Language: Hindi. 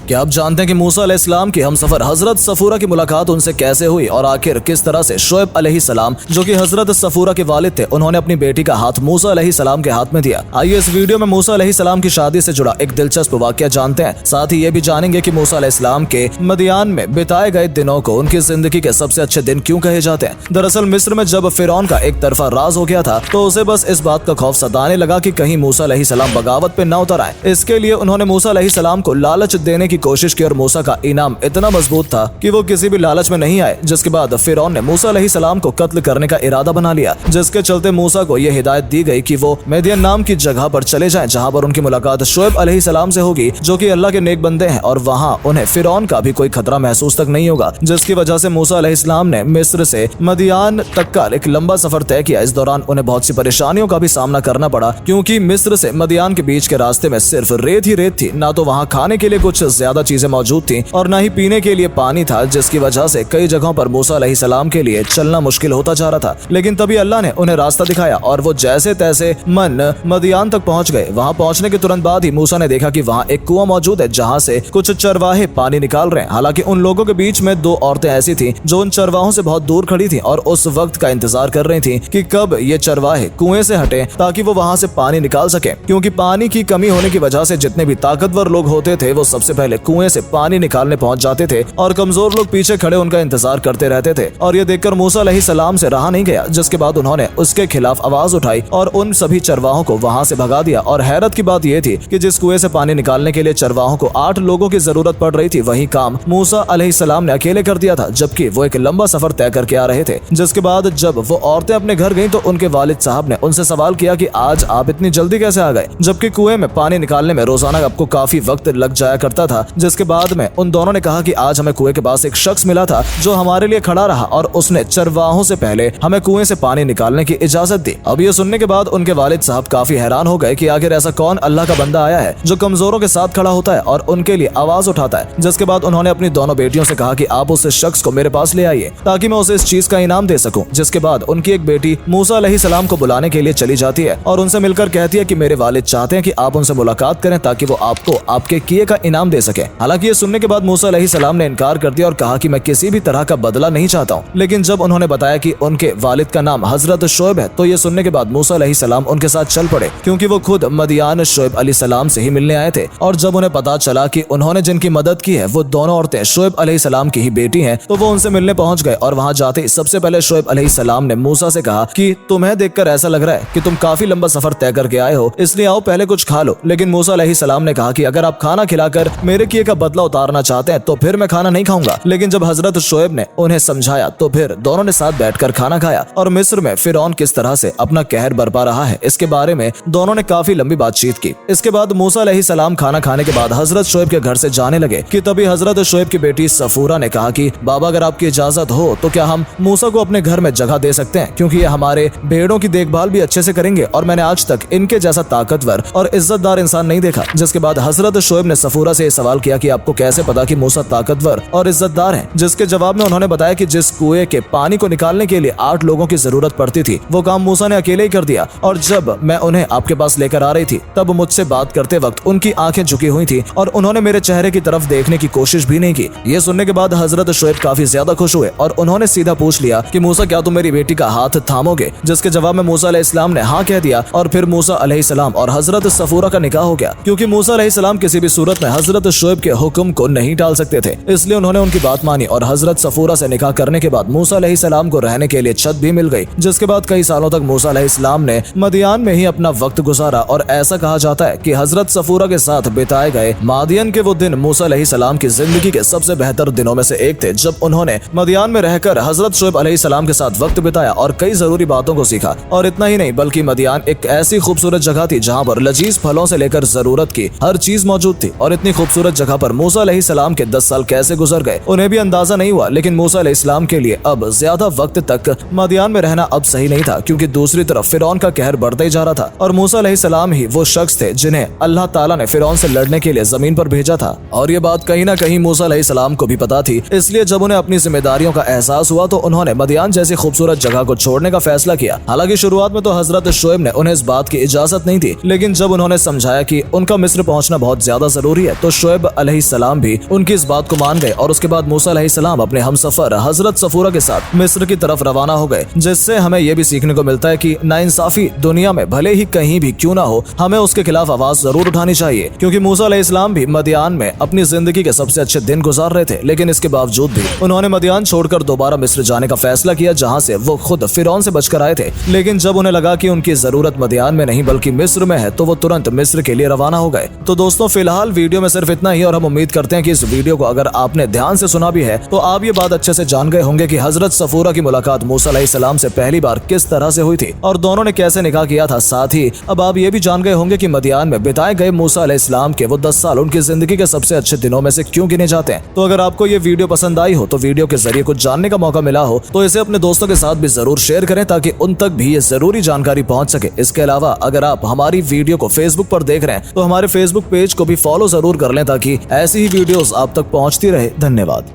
क्या आप जानते हैं कि मूसा अलैहिस्सलाम की हमसफर हजरत सफूरा की मुलाकात उनसे कैसे हुई और आखिर किस तरह से शोएब अलैहिस्सलाम जो कि हजरत सफूरा के वालिद थे उन्होंने अपनी बेटी का हाथ मूसा अलैहिस्सलाम के हाथ में दिया। आइए इस वीडियो में मूसा अलैहिस्सलाम की शादी से जुड़ा एक दिलचस्प वाकया जानते हैं। साथ ही ये भी जानेंगे कि मूसा अलैहिस्सलाम के मदियान में बिताए गए दिनों को उनकी जिंदगी के सबसे अच्छे दिन क्यों कहे जाते हैं। दरअसल मिस्र में जब फिरौन का एक तरफा राज हो गया था तो उसे बस इस बात का खौफ सताने लगा कि कहीं मूसा अलैहिस्सलाम बगावत पे न उतर आए। इसके लिए उन्होंने मूसा अलैहिस्सलाम को लालच देने की कोशिश की और मूसा का इनाम इतना मजबूत था कि वो किसी भी लालच में नहीं आए। जिसके बाद फिरौन ने मूसा अलैहिस्सलाम को कत्ल करने का इरादा बना लिया, जिसके चलते मूसा को यह हिदायत दी गई कि वो मदियन नाम की जगह पर चले जाएं जहां पर उनकी मुलाकात शोएब अलैहिस्सलाम से होगी जो कि अल्लाह के नेक बंदे हैं और वहां उन्हें फिरौन का भी कोई खतरा महसूस तक नहीं होगा। जिसकी वजह से मूसा अलैहिस्सलाम ने मिस्र से मदियान तक का एक लंबा सफर तय किया। इस दौरान उन्हें बहुत सी परेशानियों का भी सामना करना पड़ा क्योंकि मिस्र से मदियान के बीच के रास्ते में सिर्फ रेत ही रेत थी। ना तो वहाँ खाने के लिए कुछ ज्यादा चीजें मौजूद थी और न ही पीने के लिए पानी था, जिसकी वजह से कई जगहों पर मूसा अलैहिस्सलाम के लिए चलना मुश्किल होता जा रहा था। लेकिन तभी अल्लाह ने उन्हें रास्ता दिखाया और वो जैसे तैसे मदियान तक पहुंच गए। वहां पहुंचने के तुरंत बाद ही मूसा ने देखा कि वहां एक कुआं मौजूद है जहां से कुछ चरवाहे पानी निकाल रहे हैं। हालांकि उन लोगों के बीच में दो औरतें ऐसी थीं जो उन चरवाहों से बहुत दूर खड़ी थीं और उस वक्त का इंतजार कर रही थीं कि कब ये चरवाहे कुएं से हटे ताकि वो वहां से पानी निकाल सके, क्योंकि पानी की कमी होने की वजह से जितने भी ताकतवर लोग होते थे वो सबसे पहले कुएं से पानी निकालने पहुंच जाते थे और कमजोर लोग पीछे खड़े उनका इंतजार करते रहते थे। और ये देखकर मूसा अलैहिस्सलाम से रहा नहीं गया, जिसके बाद उन्होंने उसके खिलाफ आवाज उठाई और उन सभी चरवाहों को वहां से भगा दिया। और हैरत की बात यह थी कि जिस कुएं से पानी निकालने के लिए चरवाहों को 8 लोगों की जरूरत पड़ रही थी, वही काम मूसा अलैहिस्सलाम ने अकेले कर दिया था, जबकि वो एक लंबा सफर तय करके आ रहे थे। जिसके बाद जब वो औरतें अपने घर गईं तो उनके वालिद साहब ने उनसे सवाल किया कि आज आप इतनी जल्दी कैसे आ गए, जबकि कुएं में पानी निकालने में रोजाना आपको काफी वक्त लग जाया करता था। जिसके बाद में उन दोनों ने कहा कि आज हमें कुएं के पास एक शख्स मिला था जो हमारे लिए खड़ा रहा और उसने चरवाहों से पहले हमें कुएं से पानी निकालने की इजाजत दी। अब ये सुनने के बाद उनके वालिद साहब काफी हैरान हो गए कि आखिर ऐसा कौन अल्लाह का बंदा आया है जो कमजोरों के साथ खड़ा होता है और उनके लिए आवाज उठाता है। जिसके बाद उन्होंने अपनी दोनों बेटियों से कहा कि आप उस शख्स को मेरे पास ले आइए ताकि मैं उसे इस चीज का इनाम दे सकूं। जिसके बाद उनकी एक बेटी मूसा अलैहिस्सलाम को बुलाने के लिए चली जाती है और उनसे मिलकर कहती है कि मेरे वालिद चाहते हैं कि आप उनसे मुलाकात करें ताकि वो आपको आपके किए का इनाम दे सके। हालांकि ये सुनने के बाद मूसा अलैहिस्सलाम ने इनकार कर दिया और कहा कि मैं किसी भी तरह का बदला नहीं चाहता हूँ। लेकिन जब उन्होंने बताया कि उनके वालिद का नाम हजरत शोएब है तो ये सुनने के बाद मूसा अलैहिस्सलाम उनके साथ चल पड़े, क्योंकि वो खुद मदियान शोएब अलैहिस्सलाम से ही मिलने आए थे। और जब उन्हें पता चला कि उन्होंने जिनकी मदद की है वो दोनों औरतें शोएब अलैहिस्सलाम की ही बेटी हैं, तो वो उनसे मिलने पहुंच गए। और वहां जाते ही सबसे पहले शोएब अलैहिस्सलाम ने मूसा से कहा कि तुम्हें देखकर ऐसा लग रहा है कि तुम काफी लंबा सफर तय करके आए हो, इसलिए आओ पहले कुछ खा लो। लेकिन मूसा अलैहिस्सलाम ने कहा कि अगर आप खाना खिलाकर मेरे किए का बदला उतारना चाहते हैं तो फिर मैं खाना नहीं खाऊंगा। लेकिन जब हजरत शोएब ने उन्हें समझाया तो फिर दोनों ने साथ बैठकर खाना खाया। और मिस्र में फिरौन किस तरह से अपना कहर बरपा रहा है इसके बारे में दोनों ने काफी लंबी बातचीत की। इसके बाद मूसा अलैहिस्सलाम खाना खाने के बाद हजरत शोएब के घर से जाने लगे कि तभी हजरत शोएब की बेटी सफूरा ने कहा कि बाबा अगर आपकी इजाजत हो तो क्या हम मूसा को अपने घर में जगह दे सकते हैं, क्योंकि ये हमारे भेड़ों की देखभाल भी अच्छे से करेंगे और मैंने आज तक इनके जैसा ताकतवर और इज्जतदार इंसान नहीं देखा। जिसके बाद हजरत शोएब ने सफूरा से सवाल किया कि आपको कैसे पता कि मूसा ताकतवर और इज्जतदार है। जिसके जवाब में उन्होंने बताया कि जिस कुएं के पानी को निकालने के लिए 8 लोगों की जरूरत पड़ती थी वो काम मूसा ने अकेले ही कर दिया। और जब मैं उन्हें आपके पास लेकर आ रही थी तब मुझसे बात करते वक्त उनकी आंखें झुकी हुई थी और उन्होंने मेरे चेहरे की तरफ देखने की कोशिश भी नहीं की। ये सुनने के बाद हजरत शोएब काफी ज्यादा खुश हुए और उन्होंने सीधा पूछ लिया कि मूसा क्या तुम मेरी बेटी का हाथ थामोगे। जिसके जवाब में मूसा अलैहिस्सलाम ने हाँ कह दिया और फिर मूसा अलैहिस्सलाम और हजरत सफूरा का निकाह हो गया, क्योंकि मूसा अलैहिस्सलाम किसी भी सूरत में हजरत शोएब के हुक्म को नहीं टाल सकते थे। इसलिए उन्होंने उनकी बात मानी और हजरत सफूरा से निकाह करने के बाद मूसा अलैहिस्सलाम को रहने के लिए छत भी मिल गई। जिसके बाद कई सालों तक मूसा अलैहिस्सलाम ने मदियान में ही अपना वक्त गुजारा। और ऐसा कहा जाता है कि हजरत सफूरा के साथ बिताए गए मादियन के वो दिन मूसा अलैहिस्सलाम की जिंदगी के सबसे बेहतर दिनों में से एक थे, जब उन्होंने मदियान में रहकर हजरत शोएब अलैहिस्सलाम के साथ वक्त बिताया और कई जरूरी बातों को सीखा। और इतना ही नहीं बल्कि मदियान एक ऐसी खूबसूरत जगह थी जहाँ पर लजीज फलों से लेकर जरूरत की हर चीज मौजूद थी। और इतनी खूबसूरत जगह पर मूसा अलैहिस्सलाम के 10 साल कैसे गुजर गए उन्हें भी अंदाजा नहीं हुआ। लेकिन मूसा अलैहिस्सलाम के लिए अब ज्यादा वक्त तक मदियान में रहना अब सही नहीं था, क्योंकि दूसरी तरफ फिरौन का कहर बढ़ता ही जा रहा था और मूसा अलैहिस्सलाम ही वो शख्स थे जिन्हें अल्लाह ताला ने फिरौन से लड़ने के लिए जमीन पर भेजा था। और ये बात कहीं ना कहीं मूसा अलैहिस्सलाम को भी पता थी। इसलिए जब उन्हें अपनी जिम्मेदारियों का एहसास हुआ तो उन्होंने मदियान जैसी खूबसूरत जगह को छोड़ने का फैसला किया। हालांकि शुरुआत में तो हजरत शोएब ने उन्हें इस बात की इजाजत नहीं दी, लेकिन जब उन्होंने समझाया कि उनका मिस्र पहुंचना बहुत ज्यादा जरूरी है तो शोएब शोएब अलैहिस्सलाम भी उनकी इस बात को मान गए और उसके बाद मूसा अलैहिस्सलाम अपने हमसफर हजरत सफूरा के साथ मिस्र की तरफ रवाना हो गए, जिससे हमें यह भी सीखने को मिलता है कि नाइंसाफी दुनिया में भले ही कहीं भी क्यों ना हो, हमें उसके खिलाफ आवाज जरूर उठानी चाहिए। क्योंकि मूसा अलैहिस्सलाम भी मदियान में अपनी जिंदगी के सबसे अच्छे दिन गुजार रहे थे, लेकिन इसके बावजूद भी उन्होंने मदियान छोड़कर दोबारा मिस्र जाने का फैसला किया, जहाँ से वो खुद फिरौन से बचकर आए थे। लेकिन जब उन्हें लगा कि उनकी जरूरत मदियान में नहीं बल्कि मिस्र में है, तो वो तुरंत मिस्र के लिए रवाना हो गए। तो दोस्तों फिलहाल वीडियो में सिर्फ इतना ही, और हम उम्मीद करते हैं कि इस वीडियो को अगर आपने ध्यान से सुना भी है तो आप ये बात अच्छे से जान गए होंगे कि हजरत सफूरा की मुलाकात मूसा अलैहिस्सलाम से पहली बार किस तरह से हुई थी और दोनों ने कैसे निकाह किया था। साथ ही अब आप ये भी जान गए होंगे कि मदियान में बिताए गए मूसा अलैहिस्सलाम के वो 10 साल उनकी जिंदगी के सबसे अच्छे दिनों में से क्यों गिने जाते हैं। तो अगर आपको ये वीडियो पसंद आई हो, तो वीडियो के जरिए कुछ जानने का मौका मिला हो, तो इसे अपने दोस्तों के साथ भी जरूर शेयर करें ताकि उन तक भी ये जरूरी जानकारी पहुंच सके। इसके अलावा अगर आप हमारी वीडियो को फेसबुक पर देख रहे हैं तो हमारे फेसबुक पेज को भी फॉलो जरूर कर लें ताकि ऐसी ही वीडियोस आप तक पहुंचती रहे। धन्यवाद।